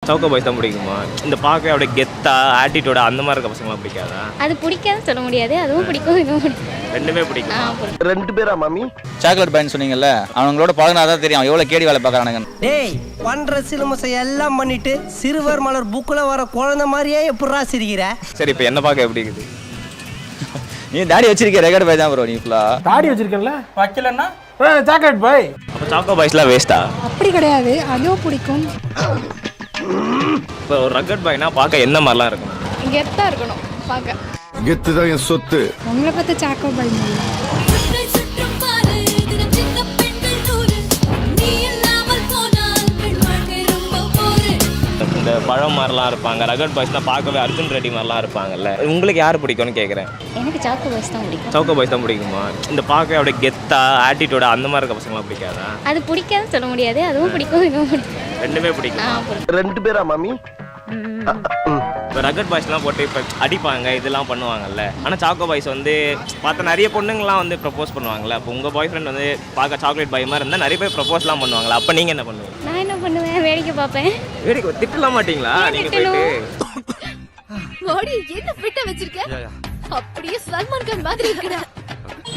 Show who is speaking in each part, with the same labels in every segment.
Speaker 1: சவுக்கோ boys தான் பிடிக்குமா? இந்த பார்க்க அப்படியே கெத்தா ஆட்டிடியூட அந்த மாதிரி இருக்க பசங்களாம் பிடிக்காதா?
Speaker 2: அது பிடிக்காதுன்னு சொல்ல முடியாது, அதுவும் பிடிக்கும் இதுவும் பிடிக்கும்.
Speaker 1: ரெண்டுமே பிடிக்கும்.
Speaker 3: ரெண்டு பேரா மாமி?
Speaker 4: சாக்லேட் பாய்னு சொன்னீங்கல்ல, அவங்களோட பழகினாதான் தெரியும் எவ்வளோ கேடி வேலை பார்க்குறானுங்க.
Speaker 5: டேய் பண்ற சிலுமசை எல்லாம் பண்ணிட்டு சிறுவர் மலர் புக்கில் வர குழந்தை மாதிரியே எப்படா சிரிக்கிற?
Speaker 1: சரி, இப்போ என்ன பார்க்க எப்படி இருக்குது?
Speaker 4: நீ தாடி வச்சிருக்க ரெக்கார்ட் பாய் தான் ப்ரோ. நீ ஃபுல்லா
Speaker 6: தாடி வச்சிருக்கல வைக்கலன்னா சாக்லேட் பாய்.
Speaker 1: அப்போ சாக்கோ பாய்ஸ்லாம் வேஸ்ட்டா?
Speaker 7: அப்படி கிடையாது, அதுவும் பிடிக்கும்.
Speaker 1: இப்போ ஒரு ரக்கட் பாய்னா பார்க்க என்ன மாதிரிலாம் இருக்கும்?
Speaker 2: கெத்தா இருக்கணும் பார்க்க.
Speaker 3: கெத்து தான் என் சொத்து.
Speaker 7: உங்களை பார்த்து சாக்கோ பாய் மாதிரி.
Speaker 1: இந்த பழம் மாதிரிலாம் இருப்பாங்க ரக்கட் பாய்ஸ்னா பார்க்கவே அர்ஜுன் ரெட்டி மாதிரிலாம் இருப்பாங்கல்ல. உங்களுக்கு யார் பிடிக்கும்னு கேட்குறேன்.
Speaker 2: எனக்கு சாக்கோ பாய்ஸ் தான் பிடிக்கும்.
Speaker 1: சவுக்கோ பாய்ஸ் தான் பிடிக்குமா? இந்த பார்க்கவே அப்படியே கெத்தா ஆட்டிடியூட அந்த மாதிரி இருக்க பசங்களாம் பிடிக்காதா?
Speaker 2: அது பிடிக்காதுன்னு சொல்ல முடியாது, அதுவும் பிடிக்கும் இதுவும் பிடிக்கும்.
Speaker 1: ரெண்டுமே பிடிக்கும்.
Speaker 3: ரெண்டு பேரா மாமி?
Speaker 1: இப்போ ரக்கட் பாய்ஸ்லாம் போட்டு இப்போ அடிப்பாங்க இதெல்லாம் பண்ணுவாங்கல்ல. ஆனால் சாக்கோ பாய்ஸ் வந்து பார்த்தா நிறைய பொண்ணுங்களாம் வந்து ப்ரப்போஸ் பண்ணுவாங்கல்ல. அப்போ உங்கள் பாய் ஃப்ரெண்ட் வந்து பார்க்க சாக்லேட் பாய் மாதிரி இருந்தால் நிறைய பேர் ப்ரப்போஸ்லாம் பண்ணுவாங்களா? அப்போ நீங்கள் என்ன பண்ணுவீங்க?
Speaker 2: நான் என்ன பண்ணுவேன், வேடிக்கை பார்ப்பேன்.
Speaker 1: வேடிக்கை திட்டலாம் மாட்டீங்களா நீங்கள் போயிட்டு?
Speaker 8: பாடி என்ன ஃபிட்டா வச்சிருக்க? அப்படியே சல்மான் கான் மாதிரி இருக்கடா.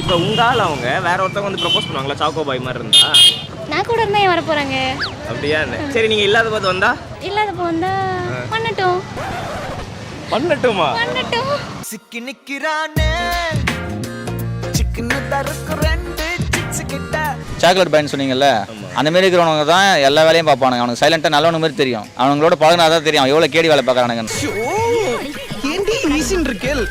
Speaker 1: இப்போ உங்களால் அவங்க வேற ஒருத்தவங்க வந்து ப்ரப்போஸ் பண்ணுவாங்களா சாக்கோ பாய் மாதிரி இருந்தா?
Speaker 2: நான் கூட இருந்தா ஏன் வர போறாங்க?
Speaker 1: அப்படியா? சரி, நீங்கள் இல்லாத போது வந்தா
Speaker 2: இல்லாதப்போ வந்தா பண்ணட்டும்.
Speaker 1: பண்ணட்டுமா?
Speaker 2: பண்ணட்டும்.
Speaker 5: சிக்கி நிக்கிறானே சிக்கன தருக்கு ரெண்டு சிக்ஸ் கிட்ட.
Speaker 4: சாக்லேட் பாய்னு சொன்னீங்கல்ல, அந்த மாதிரி இருக்கிறவங்க தான் எல்லா வேலையும் பார்ப்பானுங்க. அவனுக்கு சைலண்டாக நல்லவனு மாதிரி தெரியும். அவங்களோட பழகினாதான் தெரியும் எவ்வளோ கேடி வேலை பார்க்குறானுங்க.
Speaker 5: ஏண்டி வீசின் இருக்கேல்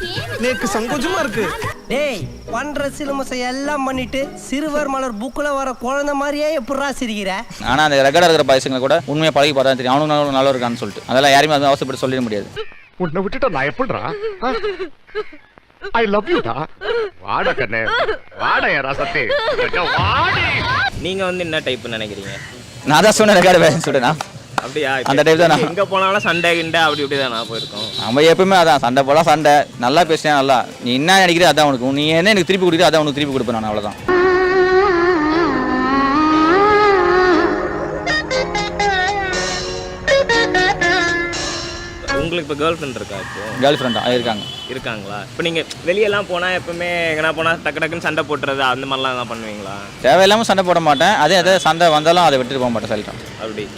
Speaker 5: நேக்கு சங்கோஜமா இருக்கு. டேய் பண்ற சிலுமசை எல்லாம் பண்ணிட்டு சிறுவர் மலர் புக்கில் வர குழந்தை மாதிரியே எப்படா சிரிக்கிற?
Speaker 4: ஆனால் அந்த ரெக்கார்டாக இருக்கிற பாய்ஸுங்களை கூட உண்மையாக பழகி பார்த்தா தெரியும் அவனுக்கு நல்லா இருக்கான்னு சொல்லிட்டு. அதெல்லாம் யாரையுமே அது அவசரப்பட்டு சொல்லிட முடியாது.
Speaker 3: உன்னை விட்டுட்டா நான் எப்படிடா? ஐ லவ் யூ டா. வாட கண்ணே வாட என் ரசத்தே வாடி.
Speaker 1: நீங்கள் வந்து என்ன டைப்னு நினைக்கிறீங்க?
Speaker 4: நான் தான் சொன்ன ரெக்கார்டு பாய்னு சொல்லிட்டேன்னா
Speaker 1: அப்படியா?
Speaker 4: அந்த டைப் தான்.
Speaker 1: எங்கே போனாலும் சண்டை கிண்டை அப்படி இப்படி தான் நான் போயிருக்கோம்.
Speaker 4: நம்ம எப்பவுமே அதான் சண்டை போல சண்டை. நல்லா பேசினா நல்லா. நீ என்ன நினைக்கிற அதான் உனக்கு. நீ என்ன எனக்கு திருப்பி கொடுக்குற அதான் உனக்கு திருப்பி கொடுப்பேன் நான். அவ்வளோதான்.
Speaker 1: உங்களுக்கு இப்போ கேர்ள் ஃப்ரெண்ட் இருக்கா? இப்போ
Speaker 4: கேர்ள் ஃப்ரெண்டாக
Speaker 1: இருக்காங்களா? இப்போ நீங்கள் வெளியெல்லாம் போனால் எப்பவுமே எங்கன்னா போனால் டக்கு டக்குன்னு சண்டை போட்டுறது அந்த மாதிரிலாம் தான் பண்ணுவீங்களா?
Speaker 4: தேவையில்லாமல் சண்டை போட மாட்டேன். அதே சண்டை வந்தாலும் அதை விட்டுட்டு போக மாட்டேன் சைலண்டாக.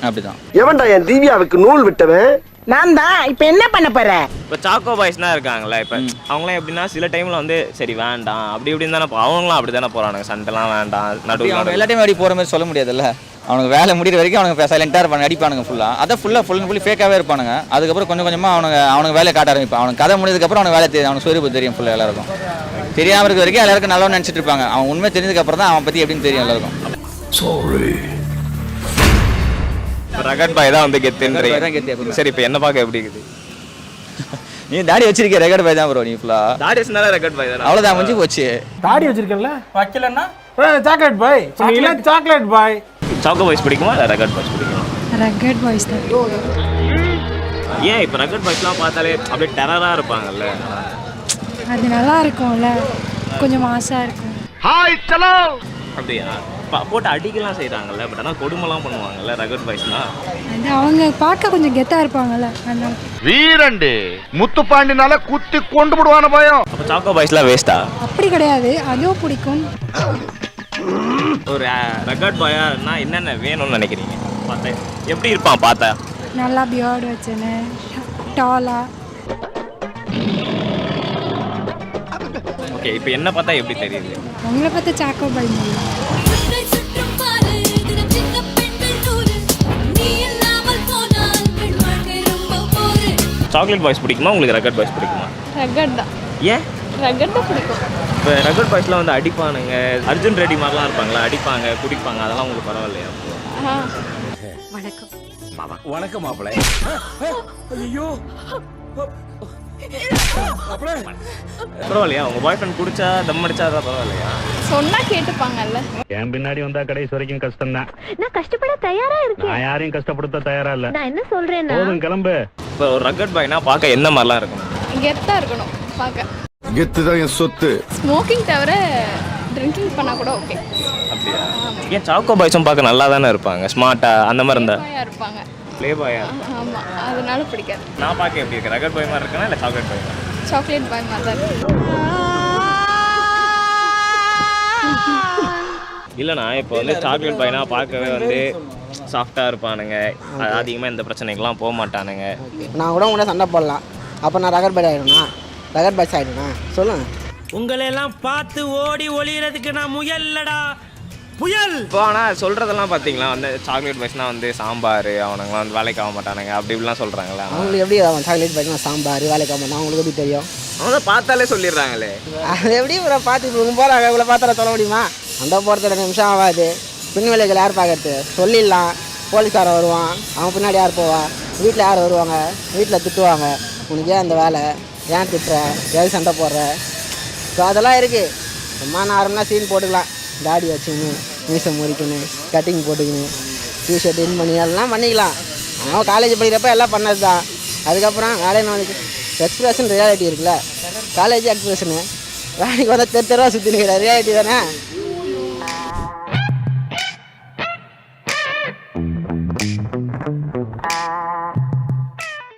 Speaker 4: அப்படிதான்.
Speaker 3: எவன்டா என் திவ்யாவுக்கு நூல் விட்டவன்?
Speaker 5: நான் தான். இப்போ என்ன பண்ண போற?
Speaker 1: இப்போ சாக்கோ பாய்ஸ்னா இருக்காங்களா, இப்போ அவங்களாம் எப்படின்னா சில டைமில் வந்து சரி வேண்டாம் அப்படி இப்படின்னு தானே அவங்களாம் அப்படி தானே போகிறானுங்க. சண்டைலாம் வேண்டாம் நடுவில்
Speaker 4: எல்லா டைம் அப்படி போகிற மாதிரி சொல்ல முடியாதுல்ல. அவனுக்கு வேலை முடிகிற வரைக்கும் அவனுக்கு சைலண்டாக இருப்பாங்க, அடிப்பானுங்க ஃபுல்லாக. அதை ஃபுல் அண்ட் ஃபுல்லி ஃபேக்காகவே இருப்பானுங்க. அதுக்கப்புறம் கொஞ்சம் கொஞ்சமாக அவனுக்கு வேலையை காட்ட ஆரம்பிப்பான். அவனுக்கு கதை முடிஞ்சதுக்கப்புறம் அவனுக்கு வேலை தெரியும். அவனுக்கு சொரிப்பு தெரியும் ஃபுல்லாக எல்லாருக்கும். தெரியாமல் இருக்க வரைக்கும் எல்லாருக்கும் நல்லவன்னு நினச்சிட்டு இருப்பாங்க. அவன் உண்மை தெரிஞ்சதுக்கப்புறம் தான் அவன் பற்றி எப்படின்னு தெரியும் எல்லாருக்கும்.
Speaker 1: ரகட் பாய் தான் வந்து கெத்துன்றீங்க. சரி, இப்போ என்ன பார்க்க எப்படி இருக்குது?
Speaker 4: நீ தாடி வச்சிருக்க ரெக்கார்ட் பாய் தான் ப்ரோ. நீ ஃபுல்லா
Speaker 1: தாடி வச்சனால ரெக்கார்ட் பாய் தான்.
Speaker 4: அவ்வளோதான் முடிஞ்சு போச்சு.
Speaker 6: தாடி வச்சிருக்கல வைக்கலன்னா chocolate boy. Chocolate boy.
Speaker 1: Choco boys பிடிக்குமா இல்லை ரெக்கார்ட் பாய்ஸ் பிடிக்குமா?
Speaker 7: ரெக்கார்ட் பாய்ஸ் தான்.
Speaker 1: ஏன் இப்போ ரெக்கார்ட் பாய்ஸ்லாம் பார்த்தாலே அப்படியே டெரராக இருப்பாங்கல்ல.
Speaker 7: அது நல்லா இருக்கும்ல, கொஞ்சம் மாசாக இருக்கும்.
Speaker 3: ஹாய் சலோ.
Speaker 1: அப்படியா? போட்டு அடிக்கலாம் செய்கிறாங்கல்ல, பட் ஆனால் கொடுமைலாம் பண்ணுவாங்கல்ல ரெக்கார்ட் பாய்ஸ்லாம்.
Speaker 7: அது அவங்க பார்க்க கொஞ்சம் கெத்தாக இருப்பாங்கல்ல, அதனால.
Speaker 3: வீரண்டு முத்துப்பாண்டினால குத்தி கொண்டு போடுவான பயம்.
Speaker 1: அப்போ சாக்கோ பாய்ஸ்லாம் வேஸ்ட்டா?
Speaker 7: அப்படி கிடையாது, அதுவும் பிடிக்கும்.
Speaker 1: ஒரு ரெக்கார்ட் பாயானா என்னென்ன வேணும்னு நினைக்கிறீங்க? பார்த்தா எப்படி இருப்பான்? பார்த்தா
Speaker 7: நல்லா பியர்டு வச்சேன்னு, டாலா.
Speaker 1: ஓகே, இப்போ என்ன பார்த்தா எப்படி தெரியுது?
Speaker 7: உங்களை பார்த்து சாக்கோ பாய் மாதிரி.
Speaker 1: சாக்லேட் பாய்ஸ் பிடிக்குமா உங்களுக்கு ரெக்கார்ட் பாய்ஸ் பிடிக்குமா?
Speaker 2: ரகட் தான்.
Speaker 1: ஏன்
Speaker 2: ரகட் தான் பிடிக்கும்.
Speaker 1: இப்போ ரெக்கார்ட் பாய்ஸ்லாம் வந்து அடிப்பானுங்க, அர்ஜுன் ரெட்டி மாதிரிலாம் இருப்பாங்களா, அடிப்பாங்க குடிப்பாங்க, அதெல்லாம் உங்களுக்கு பரவாயில்லையா?
Speaker 7: வணக்கம்.
Speaker 6: வணக்கம் மாப்பிள்ளை. ஐயோ
Speaker 1: பரவாயில்லையா? உங்க பாய் ஃப்ரெண்ட் குடிச்சா தம் அடிச்சா அதான் பரவாயில்லையா?
Speaker 2: சொன்னா கேட்டுப்பாங்கல்ல.
Speaker 9: என் பின்னாடி வந்தா கடைசி வரைக்கும் கஷ்டம் தான்.
Speaker 8: நான் கஷ்டப்பட தயாரா இருக்கேன்.
Speaker 9: நான் யாரையும் கஷ்டப்படுத்த தயாரா இல்ல.
Speaker 8: நான் என்ன சொல்றேன்னா
Speaker 9: போதும் கிளம்பு.
Speaker 1: இப்போ ஒரு ரெக்கார்ட் பாய்னா பார்க்க என்ன மாதிரிலாம் இருக்கும்?
Speaker 2: கெத்தா இருக்கணும் பார்க்க.
Speaker 3: கெத்து தான் என் சொத்து.
Speaker 2: ஸ்மோக்கிங் தவிர ட்ரிங்கிங் பண்ணா கூட ஓகே.
Speaker 1: அப்படியா? ஏன் சாக்கோ பாய்ஸும் பார்க்க நல்லா தானே இருப்பாங்க, ஸ்மார்ட்டா அந்த மாதிரி இருந்தா?
Speaker 2: இருப்பாங்க.
Speaker 1: ப்ளே பாயா?
Speaker 2: ஆமாம், அதனால பிடிக்காது.
Speaker 1: நான் பார்க்க எப்படி இருக்கு? ரகட் பாய் மாதிரி இருக்கேனா இல்லை சாக்லேட் பாய் மாதிரி?
Speaker 2: சாக்லேட் பாய் மாதிரி தான் இருக்கு.
Speaker 1: இல்லைண்ணா இப்போ வந்து சாக்லேட் பாய்னா பார்க்கவே வந்து சாஃப்டாக இருப்பானுங்க, அதிகமாக எந்த பிரச்சனைக்கெல்லாம் போக மாட்டானுங்க.
Speaker 5: நான் கூட சண்டை போடலாம், அப்போ நான் ரகட் பாய் ஆகிடும்னா, ரகட் பாய்ஸ் ஆகிடும்னா சொல்லுங்க. உங்களெல்லாம் பார்த்து ஓடி ஒளியறதுக்கு நான் முயல்லடா புயல்.
Speaker 1: இப்போ ஆனால் சொல்கிறதெல்லாம் பார்த்தீங்களா வந்து சாக்லேட் பாய்ஸ்னால் வந்து சாம்பார், அவனுங்களாம் வந்து வேலைக்கு ஆக மாட்டானுங்க அப்படி இப்படிலாம் சொல்கிறாங்களே.
Speaker 5: அவங்களுக்கு எப்படி சாக்லேட் பாய்ஸ்னா சாம்பார் வேலைக்கு ஆக மாட்டான், அவங்களுக்கு எப்படி தெரியும்?
Speaker 1: அவங்க தான் பார்த்தாலே சொல்லிடுறாங்களே.
Speaker 5: அது எப்படி இவரை பார்த்து இப்போ போகிறாங்க, இவ்வளோ பார்த்தா சொல்ல முடியுமா? அந்த போகிறது 2 நிமிஷம் ஆகாது. பின் விலைகள் யார் பார்க்கறது? சொல்லிடலாம், போலீஸ்காரன் வருவான், அவன் பின்னாடி யார் போவா? வீட்டில் யார் வருவாங்க? வீட்டில் திட்டுவாங்க, உனக்கு ஏன் அந்த வேலை, ஏன் திட்டுற, ஏன் சண்டை போடுற? ஸோ அதெல்லாம் இருக்குது. சும்மா நார்மலாக சீன் போட்டுக்கலாம், தாடி வச்சுக்கின்னு மீசை முறிக்கணும், கட்டிங் போட்டுக்கணும், டிஷர்ட் இன் பண்ணி எல்லாம் பண்ணிக்கலாம். ஆனால் காலேஜ் படிக்கிறப்ப எல்லாம் பண்ணது தான். அதுக்கப்புறம் வேலைன்னு வந்து எக்ஸ்பிரஷன் ரியாலிட்டி இருக்குல்ல, காலேஜ் எக்ஸ்பிரஷனு வேலைக்கு வந்தால் தெருவா சுற்றி நிற்கிற ரியாலிட்டி தானே.